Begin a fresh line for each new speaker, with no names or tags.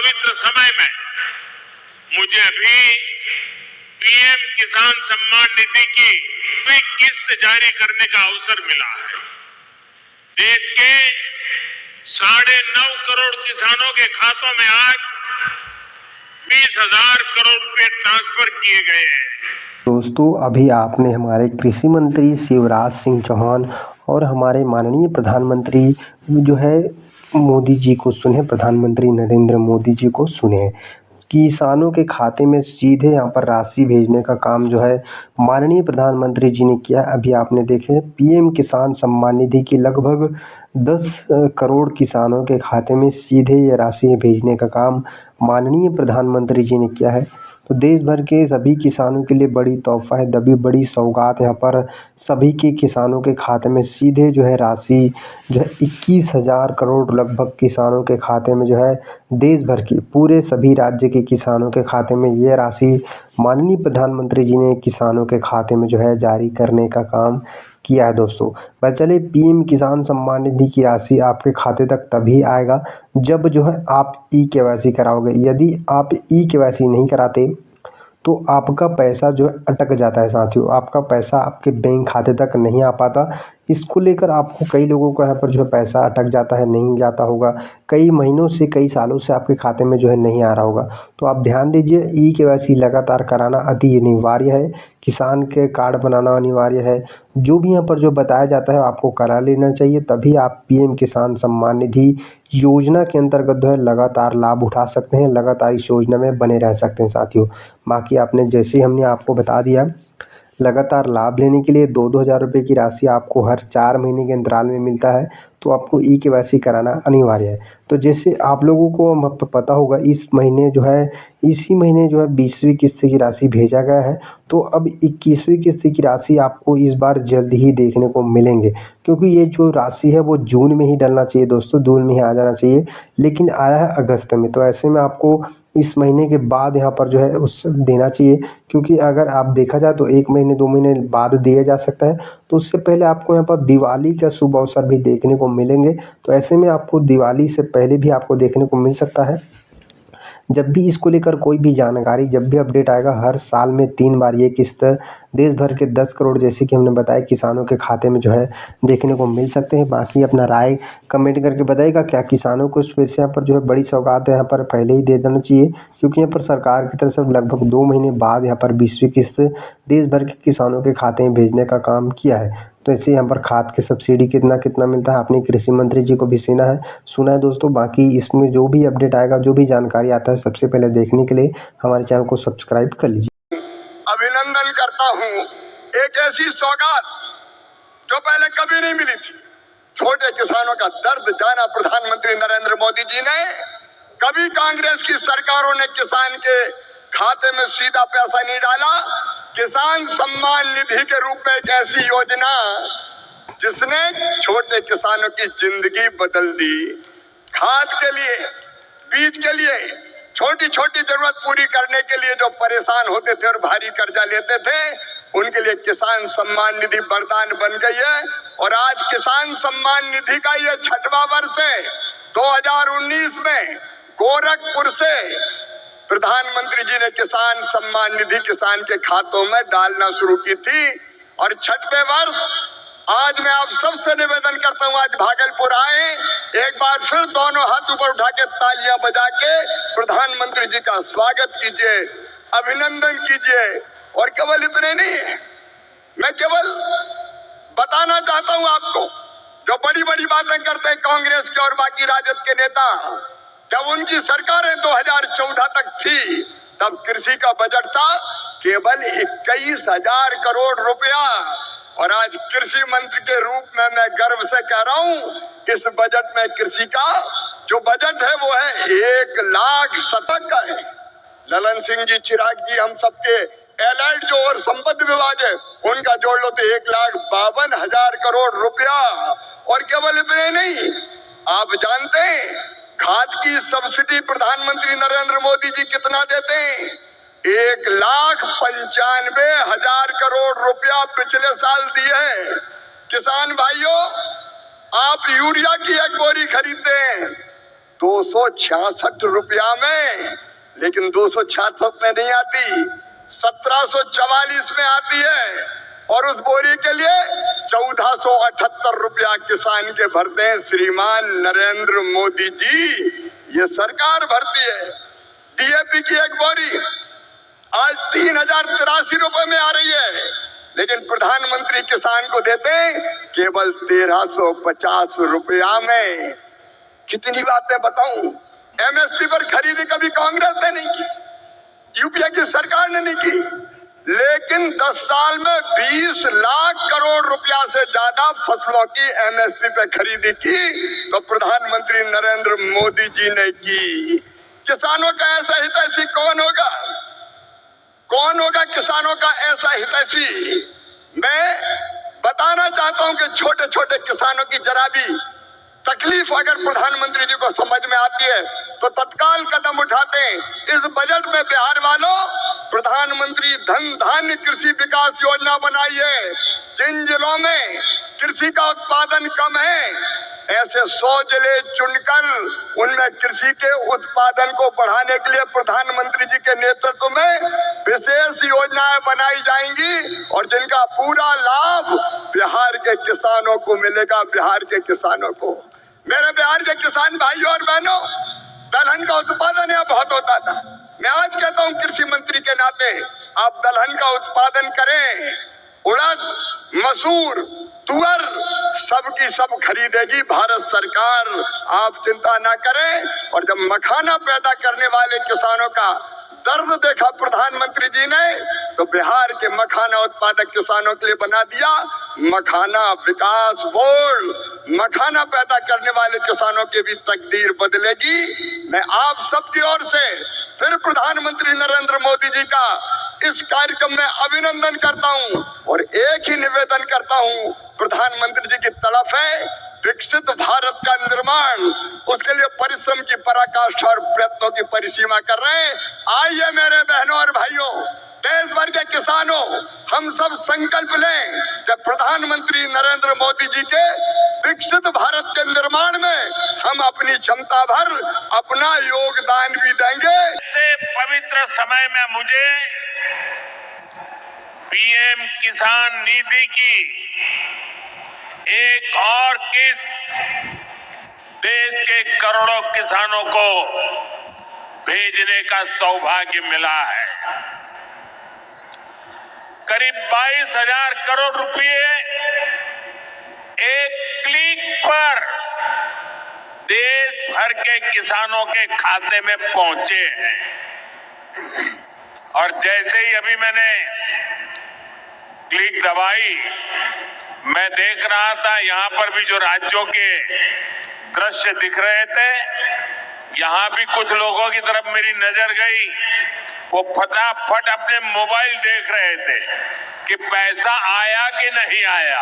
पवित्र समय में मुझे अभी पीएम किसान सम्मान निधि की किस्त जारी करने का अवसर मिला है। देश के 9.5 करोड़ किसानों के खातों में आज 20,000 करोड़ रुपए ट्रांसफर किए गए हैं।
दोस्तों, अभी आपने हमारे कृषि मंत्री शिवराज सिंह चौहान और हमारे माननीय प्रधानमंत्री जो है मोदी जी को सुने, प्रधानमंत्री नरेंद्र मोदी जी को सुने। किसानों के खाते में सीधे यहाँ पर राशि भेजने का काम जो है माननीय प्रधानमंत्री जी ने किया। अभी आपने देखे पीएम किसान सम्मान निधि की लगभग 10 करोड़ किसानों के खाते में सीधे ये राशि भेजने का काम माननीय प्रधानमंत्री जी ने किया है। तो देश भर के सभी किसानों के लिए बड़ी तोहफा है, दबी बड़ी सौगात यहाँ पर सभी के किसानों के खाते में सीधे जो है राशि जो है 21,000 करोड़ लगभग किसानों के खाते में जो है देश भर की पूरे सभी राज्य के किसानों के खाते में ये राशि माननीय प्रधानमंत्री जी ने किसानों के खाते में जो है जारी करने का काम किया है। दोस्तों, पर चले पीएम किसान सम्मान निधि की राशि आपके खाते तक तभी आएगा जब जो है आप ई-केवाईसी कराओगे। यदि आप ई-केवाईसी नहीं कराते तो आपका पैसा जो है अटक जाता है साथियों, आपका पैसा आपके बैंक खाते तक नहीं आ पाता। इसको लेकर आपको कई लोगों को यहाँ पर जो है पैसा अटक जाता है, नहीं जाता होगा, कई महीनों से कई सालों से आपके खाते में जो है नहीं आ रहा होगा। तो आप ध्यान दीजिए, ई-केवाईसी लगातार कराना अति अनिवार्य है, किसान के कार्ड बनाना अनिवार्य है। जो भी यहाँ पर जो बताया जाता है आपको करा लेना चाहिए, तभी आप पीएम किसान सम्मान निधि योजना के अंतर्गत जो है लगातार लाभ उठा सकते हैं, लगातार इस योजना में बने रह सकते हैं साथियों। बाकी आपने जैसे हमने आपको बता दिया, लगातार लाभ लेने के लिए 2-2 हज़ार रुपये की राशि आपको हर 4 महीने के अंतराल में मिलता है, तो आपको ई-केवाईसी कराना अनिवार्य है। तो जैसे आप लोगों को पता होगा इसी महीने जो है 20वीं किस्त की राशि भेजा गया है, तो अब 21वीं किस्त की राशि आपको इस बार जल्द ही देखने को मिलेंगे, क्योंकि ये जो राशि है वो जून में ही डलना चाहिए दोस्तों, जून में ही आ जाना चाहिए, लेकिन आया है अगस्त में। तो ऐसे में आपको इस महीने के बाद यहाँ पर जो है उस देना चाहिए, क्योंकि अगर आप देखा जाए तो 1 महीने 2 महीने बाद दिया जा सकता है। तो उससे पहले आपको यहाँ पर दिवाली का शुभ अवसर भी देखने को मिलेंगे, तो ऐसे में आपको दिवाली से पहले भी आपको देखने को मिल सकता है। जब भी इसको लेकर कोई भी जानकारी, जब भी अपडेट आएगा, हर साल में 3 बार ये किस्त देश भर के 10 करोड़ जैसे कि हमने बताया किसानों के खाते में जो है देखने को मिल सकते हैं। बाकी अपना राय कमेंट करके बताइएगा, क्या किसानों को फिर से यहाँ पर जो है बड़ी सौगात है यहाँ पर पहले ही दे देना चाहिए, क्योंकि यहाँ पर सरकार की तरफ से लगभग 2 महीने बाद यहाँ पर 20वीं किस्त देश भर के किसानों के खाते में भेजने का काम किया है। तो ऐसे यहाँ पर खाद की सब्सिडी कितना मिलता है आपने कृषि मंत्री जी को भी सुना है दोस्तों। बाकी इसमें जो भी अपडेट आएगा, जो भी जानकारी आता है, सबसे पहले देखने के लिए हमारे चैनल को सब्सक्राइब कर लीजिए।
अभिनंदन करता हूँ, एक ऐसी सौगात जो पहले कभी नहीं मिली थी। छोटे किसानों का दर्द जाना प्रधानमंत्री नरेंद्र मोदी जी ने। कभी कांग्रेस की सरकारों ने किसान के खाते में सीधा पैसा नहीं डाला। किसान सम्मान निधि के रूप में एक ऐसी योजना जिसने छोटे किसानों की जिंदगी बदल दी। खाद के लिए, बीज के लिए, छोटी छोटी जरूरत पूरी करने के लिए जो परेशान होते थे और भारी कर्जा लेते थे, उनके लिए किसान सम्मान निधि वरदान बन गई है। और आज किसान सम्मान निधि का ये 6वां वर्ष है। 2019 में गोरखपुर से प्रधानमंत्री जी ने किसान सम्मान निधि किसान के खातों में डालना शुरू की थी, और 6वें वर्ष आज मैं आप सबसे निवेदन करता हूं, आज भागलपुर आए, एक बार फिर दोनों हाथ ऊपर उठा के तालियां बजा के प्रधानमंत्री जी का स्वागत कीजिए, अभिनंदन कीजिए। और केवल इतने नहीं है, मैं केवल बताना चाहता हूं आपको, जो बड़ी बड़ी बातें करते हैं कांग्रेस के और बाकी राजद के नेता, जब उनकी सरकारें 2014 तक थी, तब कृषि का बजट था केवल 21,000 करोड़ रुपया। और आज कृषि मंत्री के रूप में मैं गर्व से कह रहा हूं, इस बजट में कृषि का जो बजट है वो है 1,00,000 का है। ललन सिंह जी, चिराग जी, हम सबके एलाइड जो और संपत्ति विभाग है उनका जोड़ लो तो 1,52,000 करोड़ रुपया। और केवल इतने नहीं, आप जानते हैं खाद की सब्सिडी प्रधानमंत्री नरेंद्र मोदी जी कितना देते हैं? 1,95,000 करोड़ रुपया पिछले साल दिए हैं। किसान भाइयों, आप यूरिया की एक बोरी खरीदते हैं 266 रुपया में, लेकिन 266 में नहीं आती, 1744 में आती है। और उस बोरी के लिए 1478 रुपया किसान के भरते हैं श्रीमान नरेंद्र मोदी जी। ये सरकार भरती है। डीएपी की एक बोरी आज 3083 रुपए में आ रही है, लेकिन प्रधानमंत्री किसान को देते हैं केवल 1350 रुपया में। कितनी बातें बताऊं। एमएसपी पर खरीदी कभी कांग्रेस ने नहीं की, यूपीए की सरकार ने नहीं की, लेकिन 10 साल में 20 लाख करोड़ रुपया से ज्यादा फसलों की एमएसपी पे खरीदी की तो प्रधानमंत्री नरेंद्र मोदी जी ने की। किसानों का ऐसा हितैषी कौन होगा? कौन होगा किसानों का ऐसा हितैषी? मैं बताना चाहता हूं कि छोटे छोटे किसानों की जरा भी तकलीफ अगर प्रधानमंत्री जी को समझ में आती है तो तत्काल कदम उठाते हैं। इस बजट में बिहार वालों प्रधानमंत्री धन धान्य कृषि विकास योजना बनाई है। जिन जिलों में कृषि का उत्पादन कम है ऐसे 100 जिले चुनकर उनमें कृषि के उत्पादन को बढ़ाने के लिए प्रधानमंत्री जी के नेतृत्व में विशेष योजनाएं बनाई जाएंगी और जिनका पूरा लाभ बिहार के किसानों को मिलेगा। बिहार के किसानों को, मेरे बिहार के किसान भाइयों और बहनों, दलहन का उत्पादन यहाँ बहुत होता था। मैं आज कहता हूँ कृषि मंत्री के नाते आप दलहन का उत्पादन करें। उड़द, मसूर, तुअर सबकी सब खरीदेगी भारत सरकार, आप चिंता ना करें। और जब मखाना पैदा करने वाले किसानों का दर्द देखा प्रधानमंत्री जी ने तो बिहार के मखाना उत्पादक किसानों के लिए बना दिया मखाना विकास बोर्ड। मखाना पैदा करने वाले किसानों की भी तकदीर बदलेगी। मैं आप सबकी ओर से फिर प्रधानमंत्री नरेंद्र मोदी जी का इस कार्यक्रम में अभिनंदन करता हूं और एक ही निवेदन करता हूं, प्रधानमंत्री जी की तड़प है विकसित भारत का निर्माण, उसके लिए परिश्रम की पराकाष्ठा और प्रयत्नों की परिसीमा कर रहे हैं। आइए मेरे बहनों और भाइयों, देश भर के किसानों, हम सब संकल्प लें कि प्रधानमंत्री नरेंद्र मोदी जी के विकसित भारत के निर्माण में हम अपनी क्षमता भर अपना योगदान भी देंगे।
ऐसे पवित्र समय में मुझे पीएम किसान निधि की एक और किस्त देश के करोड़ों किसानों को भेजने का सौभाग्य मिला है। करीब 22,000 करोड़ रुपए एक क्लिक पर देश भर के किसानों के खाते में पहुंचे हैं। और जैसे ही अभी मैंने क्लिक दबाई, मैं देख रहा था यहां पर भी जो राज्यों के दृश्य दिख रहे थे, यहां भी कुछ लोगों की तरफ मेरी नजर गई। वो फटाफट अपने मोबाइल देख रहे थे कि पैसा आया कि नहीं आया।